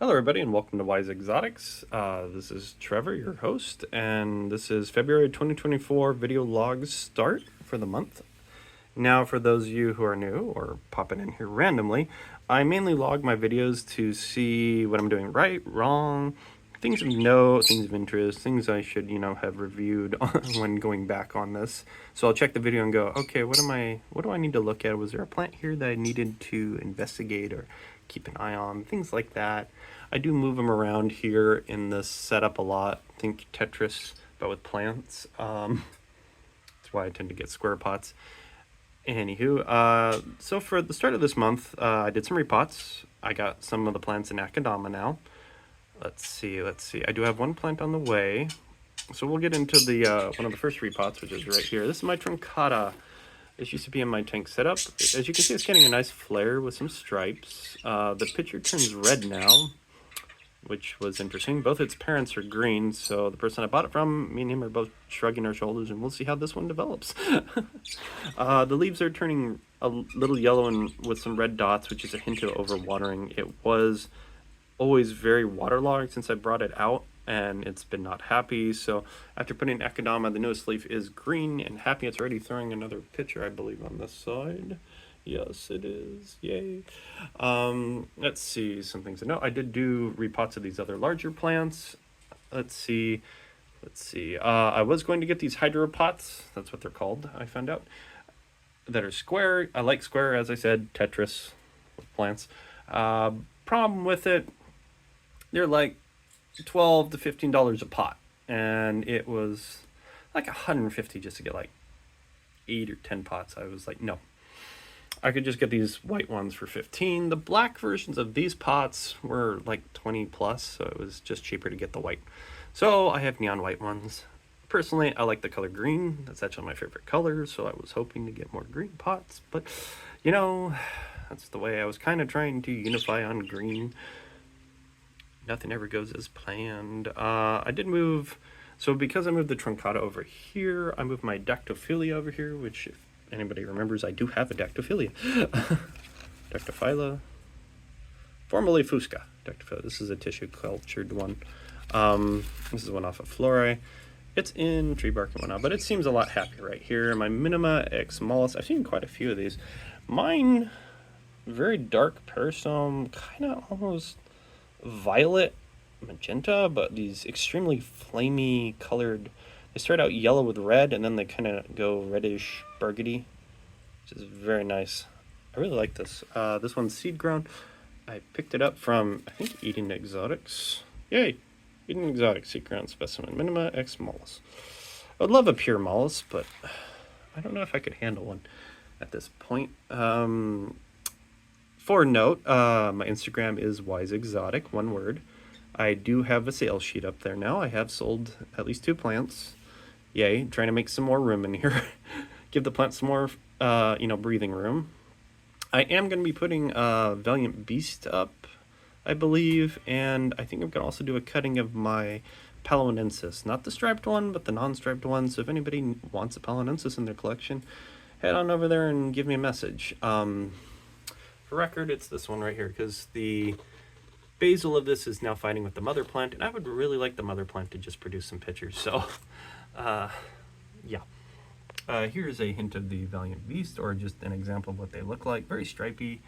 Hello, everybody, and welcome to Wise Exotics. This is Trevor, your host, and this is February 2024 video log start for the month. Now, for those of you who are new or popping in here randomly, I mainly log my videos to see what I'm doing right, wrong, things of note, things of interest, things I should, have reviewed when going back on this. So I'll check the video and go, okay, what do I need to look at? Was there a plant here that I needed to investigate or keep an eye on? Things like that. I do move them around here in this setup a lot. Think Tetris, but with plants. That's why I tend to get square pots. Anywho, so for the start of this month, I did some repots. I got some of the plants in akadama now. Let's see. I do have one plant on the way. So we'll get into the one of the first repots, which is right here. This is my truncata. This used to be in my tank setup. As you can see, it's getting a nice flare with some stripes. The picture turns red now, which was interesting. Both its parents are green, so the person I bought it from, me and him are both shrugging our shoulders, and we'll see how this one develops. The leaves are turning a little yellow and with some red dots, which is a hint of overwatering. It was always very waterlogged since I brought it out, and it's been not happy. So after putting akadama, the newest leaf is green and happy. It's already throwing another picture, I believe, on this side. Yes, it is. Yay. Let's see some things to know. I did do repots of these other larger plants. Let's see. I was going to get these hydropots. That's what they're called, I found out. That are square. I like square, as I said, Tetris with plants. Problem with it, they're like $12 to $15 a pot. And it was like $150 just to get like 8 or 10 pots. I was like, no. I could just get these white ones for 15. The black versions of these pots were like 20 plus, so it was just cheaper to get the white. So I have neon white ones. Personally, I like the color green. That's actually my favorite color, so I was hoping to get more green pots. But, that's the way I was kind of trying to unify on green. Nothing ever goes as planned. I did move... So because I moved the truncata over here, I moved my dactyphylia over here, which... if anybody remembers, I do have a dactyphylia. Dactyphylla. Formerly fusca. Dactyphylla. This is a tissue cultured one. This is one off of flora. It's in tree bark and whatnot, but it seems a lot happier right here. My minima ex mollis. I've seen quite a few of these. Mine, very dark persom, kind of almost violet magenta, but these extremely flamey colored. They start out yellow with red, and then they kind of go reddish burgundy, which is very nice. I really like this. This one's seed grown. I picked it up from, I think, Eden Exotics. Yay! Eden Exotics seed grown specimen. Minima ex mollis. I would love a pure mollis, but I don't know if I could handle one at this point. For a note, my Instagram is wiseexotic, one word. I do have a sales sheet up there now. I have sold at least 2 plants. Yay, trying to make some more room in here. Give the plant some more, breathing room. I am going to be putting Valiant Beast up, I believe, and I think I'm going to also do a cutting of my Palinensis. Not the striped one, but the non-striped one. So if anybody wants a Palinensis in their collection, head on over there and give me a message. For record, it's this one right here, because the basil of this is now fighting with the mother plant, and I would really like the mother plant to just produce some pictures. So... here's a hint of the Valiant Beast, or just an example of what they look like. Very stripy.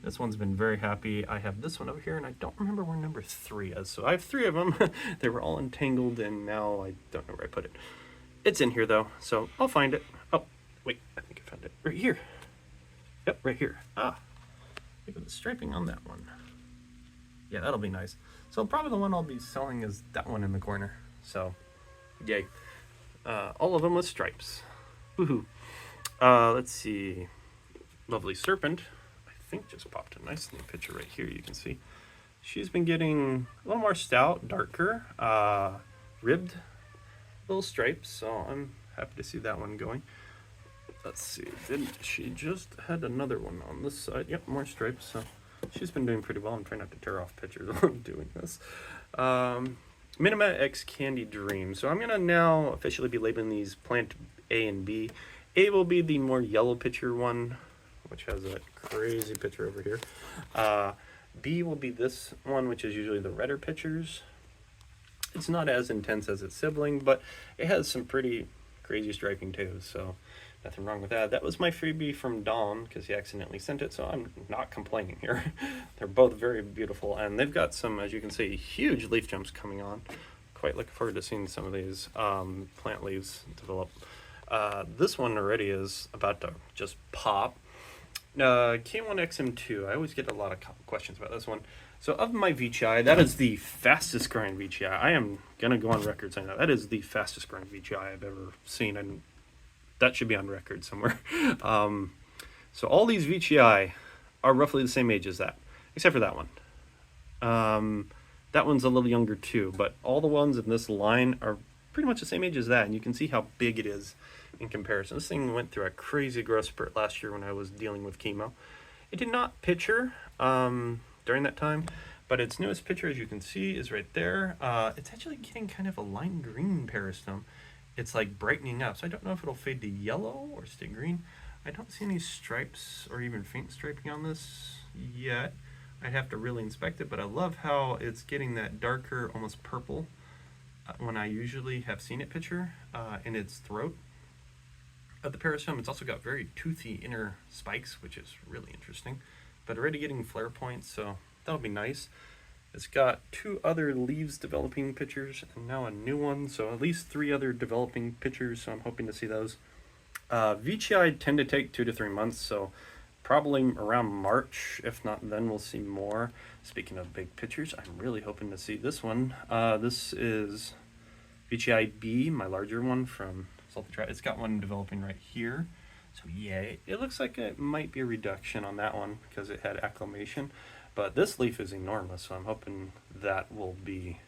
This one's been very happy. I have this one over here, and I don't remember where number 3 is. So I have 3 of them. They were all entangled, and now I don't know where I put it. It's in here, though, so I'll find it. Oh, wait, I think I found it. Right here. Yep, right here. Look at the striping on that one. Yeah, that'll be nice. So probably the one I'll be selling is that one in the corner. So, yay. All of them with stripes. Woohoo. Let's see. Lovely Serpent, I think, just popped a nice new picture right here. You can see she's been getting a little more stout, darker, ribbed little stripes. So I'm happy to see that one going. Let's see. Didn't she just had another one on this side? Yep, more stripes. So she's been doing pretty well. I'm trying not to tear off pictures while I'm doing this. Minima X Candy Dream. So I'm going to now officially be labeling these plant A and B. A will be the more yellow picture one, which has that crazy picture over here. B will be this one, which is usually the redder pictures. It's not as intense as its sibling, but it has some pretty crazy striping too, so nothing wrong with that. That was my freebie from Dawn, because he accidentally sent it, so I'm not complaining here. They're both very beautiful, and they've got some, as you can see, huge leaf jumps coming on. Quite looking forward to seeing some of these plant leaves develop. This one already is about to just pop. K1XM2, I always get a lot of questions about this one. So of my VTI, that is the fastest growing VTI. I am going to go on record saying that. That is the fastest growing VTI I've ever seen, and that should be on record somewhere. So all these VTI are roughly the same age as that, except for that one. That one's a little younger too, but all the ones in this line are pretty much the same age as that, and you can see how big it is in comparison. This thing went through a crazy growth spurt last year when I was dealing with chemo. It did not picture during that time, but its newest picture, as you can see, is right there. It's actually getting kind of a lime green peristome. It's like brightening up, so I don't know if it'll fade to yellow or stay green. I don't see any stripes or even faint striping on this yet. I'd have to really inspect it, but I love how it's getting that darker, almost purple, when I usually have seen it picture in its throat of the peristome. It's also got very toothy inner spikes, which is really interesting, but already getting flare points, so that'll be nice. It's got 2 other leaves developing pictures and now a new one, so at least 3 other developing pictures, so I'm hoping to see those. VTI tend to take 2 to 3 months, so probably around March, if not then, we'll see more. Speaking of big pictures, I'm really hoping to see this one. This is VTI B, my larger one from Salty Trout. It's got one developing right here. So yay. It looks like it might be a reduction on that one because it had acclimation. But this leaf is enormous, so I'm hoping that will be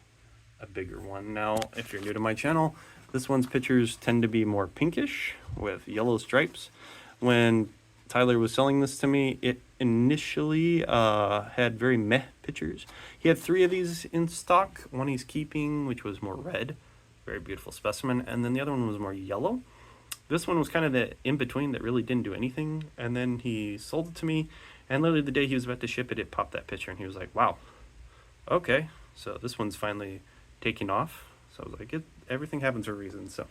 a bigger one. Now, if you're new to my channel, this one's pictures tend to be more pinkish with yellow stripes. When Tyler was selling this to me, it initially had very meh pictures. He had 3 of these in stock. One he's keeping, which was more red. Very beautiful specimen. And then the other one was more yellow. This one was kind of the in-between that really didn't do anything. And then he sold it to me. And literally the day he was about to ship it, it popped that picture. And he was like, wow, okay. So this one's finally taking off. So I was like, everything happens for a reason. So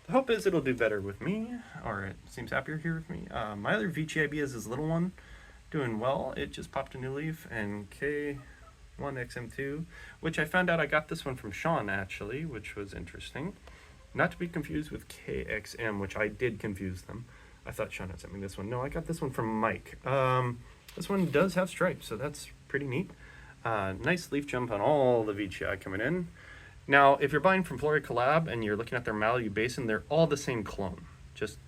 the hope is it'll do better with me, or it seems happier here with me. My other VTIB is this little one, doing well. It just popped a new leaf, and K1XM2, which I found out I got this one from Sean, actually, which was interesting. Not to be confused with KXM, which I did confuse them. I thought Sean had sent me this one. No, I got this one from Mike. This one does have stripes, so that's pretty neat. Nice leaf jump on all the VTI coming in. Now, if you're buying from Flora Collab and you're looking at their Malibu Basin, they're all the same clone, just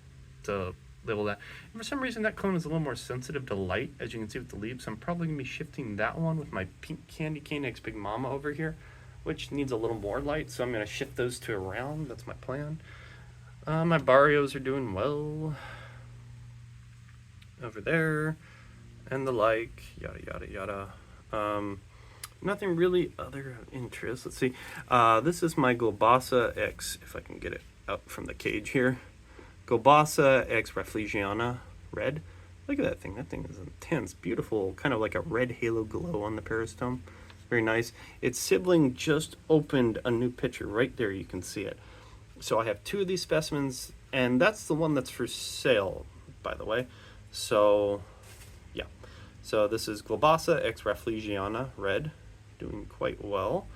to label that. And for some reason, that clone is a little more sensitive to light, as you can see with the leaves. So I'm probably going to be shifting that one with my pink candy cane X Big Mama over here, which needs a little more light. So I'm going to shift those 2 around. That's my plan. My Barrios are doing well over there, and the like, yada, yada, yada. Nothing really other interest. Let's see. This is my Globasa X, if I can get it out from the cage here. Globasa X Rafflesiana Red. Look at that thing. That thing is intense. Beautiful, kind of like a red halo glow on the peristome. Very nice. Its sibling just opened a new picture right there. You can see it. So I have 2 of these specimens, and that's the one that's for sale, by the way. So, yeah. So this is Globasa X Rafflesiana Red. Doing quite well.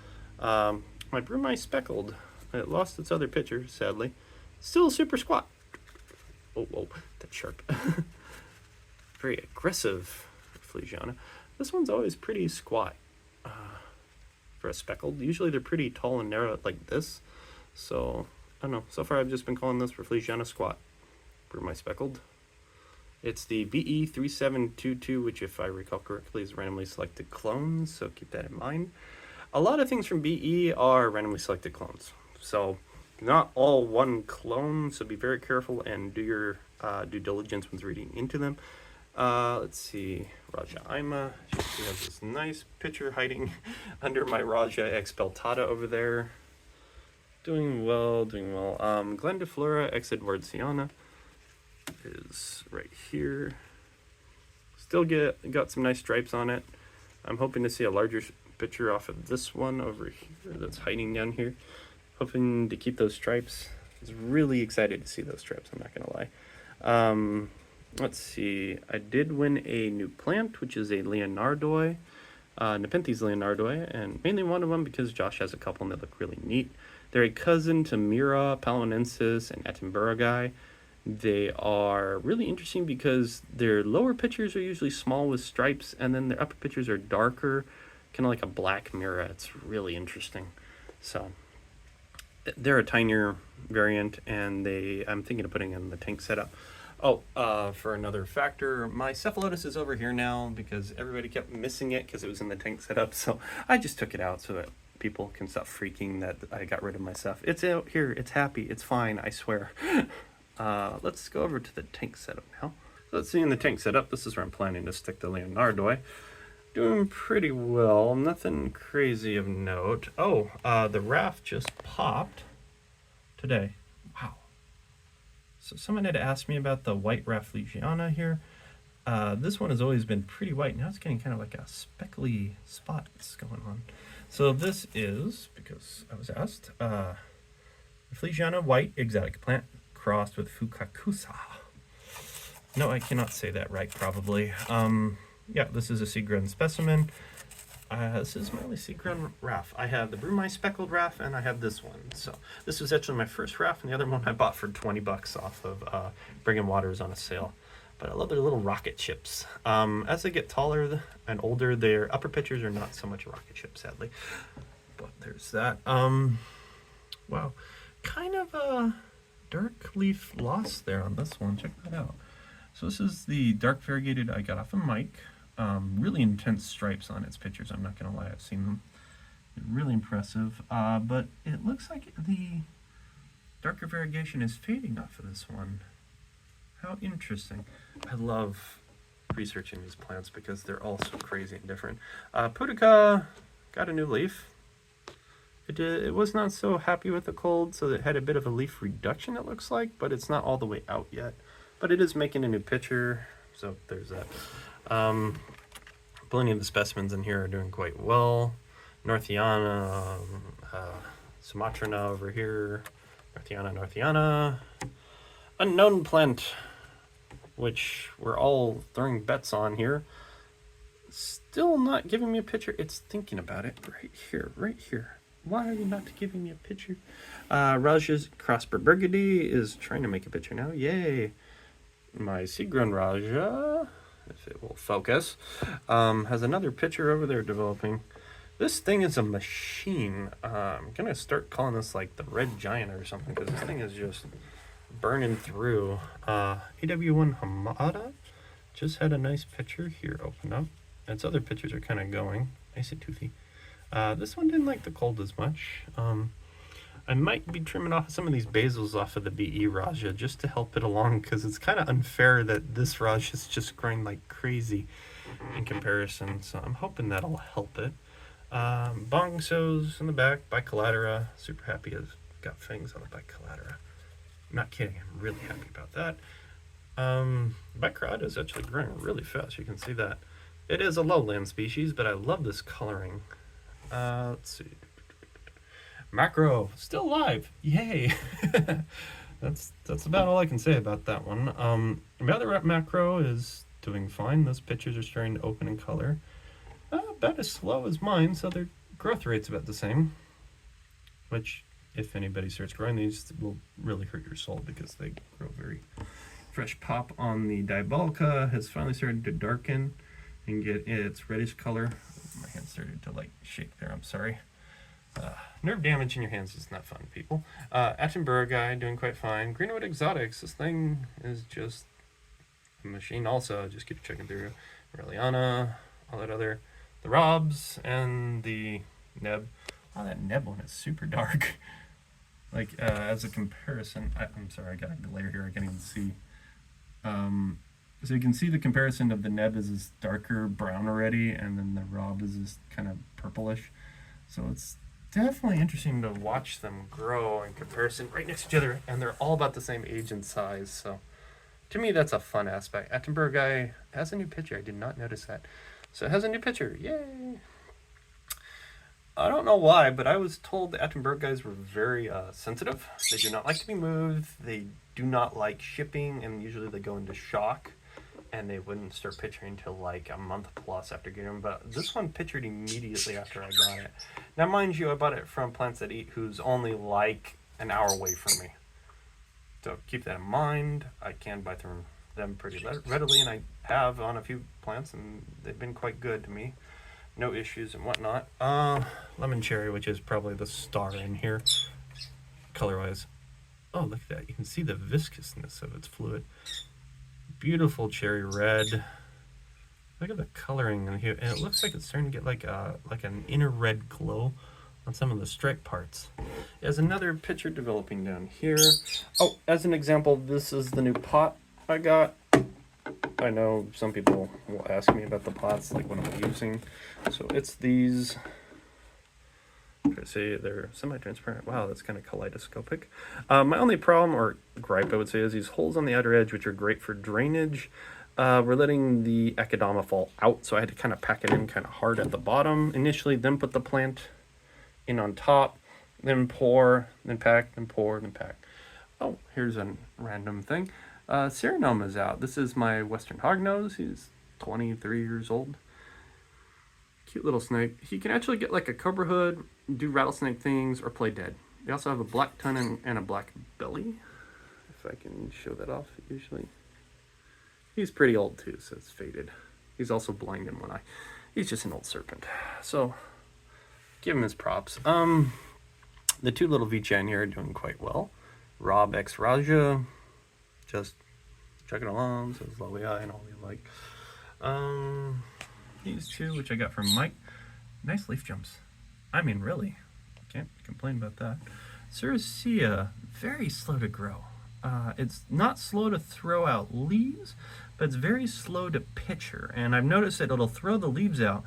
My Brumai Speckled. It lost its other picture, sadly. Still super squat. Oh, that's sharp. Very aggressive Rafflesiana. This one's always pretty squat for a speckled. Usually they're pretty tall and narrow like this. So, I don't know. So far I've just been calling this Rafflesiana squat. Brumai Speckled. It's the BE3722, which, if I recall correctly, is randomly selected clones, so keep that in mind. A lot of things from BE are randomly selected clones, so not all one clone, so be very careful and do your due diligence when reading into them. Let's see, Raja Ima. She has this nice picture hiding under my Raja X Beltata over there. Doing well, doing well. Glendiflora X Edwardsiana is right here. Still got some nice stripes on it. I'm hoping to see a larger picture off of this one over here that's hiding down here. Hoping to keep those stripes. I was really excited to see those stripes, I'm not going to lie. Let's see. I did win a new plant, which is a leonardoi, Nepenthes leonardoi, and mainly one of them because Josh has a couple and they look really neat. They're a cousin to Mira, Palinensis, and Attenboroughi. They are really interesting because their lower pictures are usually small with stripes, and then their upper pictures are darker, kind of like a black Mira. It's really interesting. So they're a tinier variant, and I'm thinking of putting in the tank setup. Oh, for another factor, my cephalotus is over here now because everybody kept missing it because it was in the tank setup. So I just took it out so that people can stop freaking that I got rid of my stuff. It's out here. It's happy. It's fine. I swear. Let's go over to the tank setup now. So let's see in the tank setup. This is where I'm planning to stick the leonardoi. Doing pretty well. Nothing crazy of note. Oh, the raft just popped today. Wow. So someone had asked me about the white Rafflesiana here. This one has always been pretty white. Now it's getting kind of like a speckly spots going on. So this is, because I was asked, Rafflesiana white exotic plant crossed with Fukakusa. No, I cannot say that right, probably. Yeah, this is a seed-grown specimen. This is my only seed-grown raff. I have the Brumai speckled raff, and I have this one. So this was actually my first raff, and the other one I bought for 20 bucks off of Brigham Waters on a sale. But I love their little rocket ships. As they get taller and older, their upper pitchers are not so much a rocket ship, sadly. But there's that. Wow, kind of a dark leaf loss there on this one. Check that out. So this is the dark variegated I got off of Mike. Really intense stripes on its pictures. I'm not going to lie, I've seen them. Really impressive. But it looks like the darker variegation is fading off of this one. How interesting. I love researching these plants because they're all so crazy and different. Pudica got a new leaf. It was not so happy with the cold, so it had a bit of a leaf reduction, it looks like, but it's not all the way out yet. But it is making a new picture, so there's that. Plenty of the specimens in here are doing quite well. Northiana, Sumatrana over here. Northiana. Unknown plant, which we're all throwing bets on here. Still not giving me a picture. It's thinking about it right here. Why are you not giving me a picture? Raja's Crossbar Burgundy is trying to make a picture now. Yay. My seed-grown Raja, if it will focus, has another picture over there developing. This thing is a machine. I'm going to start calling this like the Red Giant or something because this thing is just burning through. AW1 Hamada just had a nice picture here open up. Its other pictures are kind of going. Nice and toothy. This one didn't like the cold as much. I might be trimming off some of these basils off of the BE Raja just to help it along because it's kind of unfair that this Raja is just growing like crazy in comparison. So I'm hoping that'll help it. Bongsos in the back, Bicolatera. Super happy it's got fangs on the Bicolatera. I'm not kidding, I'm really happy about that. Bicorata is actually growing really fast, you can see that. It is a lowland species, but I love this coloring. Let's see. Macro, still alive. Yay. That's about all I can say about that one. My other macro is doing fine. Those pictures are starting to open in color. About as slow as mine, so their growth rate's about the same. Which, if anybody starts growing these, will really hurt your soul because they grow very fresh. Pop on the Diabolica has finally started to darken and get its reddish color. My hand started to like shake there, I'm sorry. Nerve damage in your hands is not fun, people. Attenboroughi doing quite fine. Greenwood Exotics, this thing is just a machine also. Just keep checking through. Reliana, all that other. The Robs and the Neb. Wow, that Neb one is super dark. Like, as a comparison, I'm sorry, I got a glare here, I can't even see. So you can see the comparison of the Neb is this darker brown already, and then the Rob is this kind of purplish. So it's definitely interesting to watch them grow in comparison right next to each other, and they're all about the same age and size. So to me, that's a fun aspect. Attenboroughi has a new picture. I did not notice that. So it has a new pitcher. Yay! I don't know why, but I was told the Attenborough guys were very sensitive. They do not like to be moved. They do not like shipping, and usually they go into shock, and they wouldn't start pitching until like a month plus after getting them. But this one pitchered immediately after I got it. Now, mind you, I bought it from Plants That Eat, who's only like an hour away from me. So keep that in mind. I can buy through them pretty readily, and I have on a few plants, and they've been quite good to me. No issues and whatnot. Lemon cherry, which is probably the star in here, color-wise. Oh, look at that. You can see the viscousness of its fluid. Beautiful cherry red. Look at the coloring in here. And it looks like it's starting to get like an inner red glow on some of the stripe parts. There's another picture developing down here. Oh, as an example, this is the new pot I got. I know some people will ask me about the pots, like what I'm using. So it's these. I'm trying to say they're semi-transparent. Wow, that's kind of kaleidoscopic. My only problem or gripe, I would say, is these holes on the outer edge, which are great for drainage. We're letting the akadama fall out, so I had to kind of pack it in kind of hard at the bottom initially, then put the plant in on top, then pour, then pack, then pour, then pack. Oh, here's a random thing. Ceranoma is out. This is my western hognose. He's 23 years old. Cute little snake. He can actually get like a cobra hood, do rattlesnake things, or play dead. They also have a black tongue and a black belly. If I can show that off, usually. He's pretty old too, so it's faded. He's also blind in one eye. He's just an old serpent. So, give him his props. The two little Vicha in here are doing quite well. Rob X Raja, just chugging along, says lovely eye and all we like. These two, which I got from Mike, nice leaf jumps. I mean, really, can't complain about that. Ceracea, very slow to grow. It's not slow to throw out leaves, but it's very slow to pitcher. And I've noticed that it'll throw the leaves out,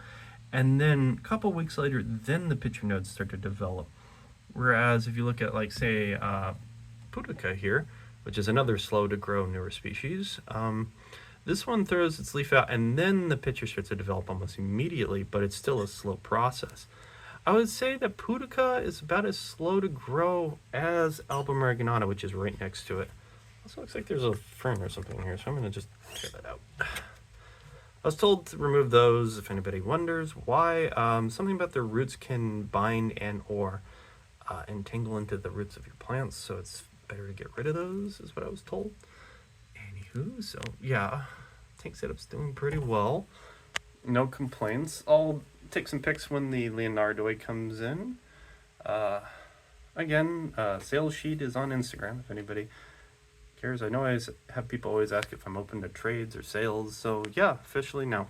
and then a couple weeks later, then the pitcher nodes start to develop. Whereas if you look at, like, say, Pudica here, which is another slow to grow newer species, this one throws its leaf out, and then the pitcher starts to develop almost immediately, but it's still a slow process. I would say that Pudica is about as slow to grow as Alba Marigonata, which is right next to it. Also looks like there's a fern or something in here, so I'm going to just tear that out. I was told to remove those if anybody wonders why. Something about their roots can bind and or entangle into the roots of your plants, so it's better to get rid of those, is what I was told. Anywho, so yeah, tank setup's doing pretty well. No complaints. I'll take some pics when the leonardoi comes in. Again, sales sheet is on Instagram if anybody cares. I know I have people always ask if I'm open to trades or sales, so yeah, officially no.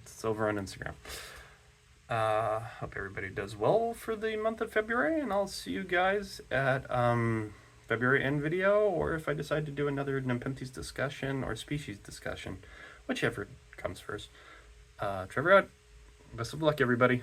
It's over on Instagram. Hope everybody does well for the month of February, and I'll see you guys at February end video, or if I decide to do another Nepenthes discussion or species discussion, whichever comes first. Trevor out. Best of luck, everybody.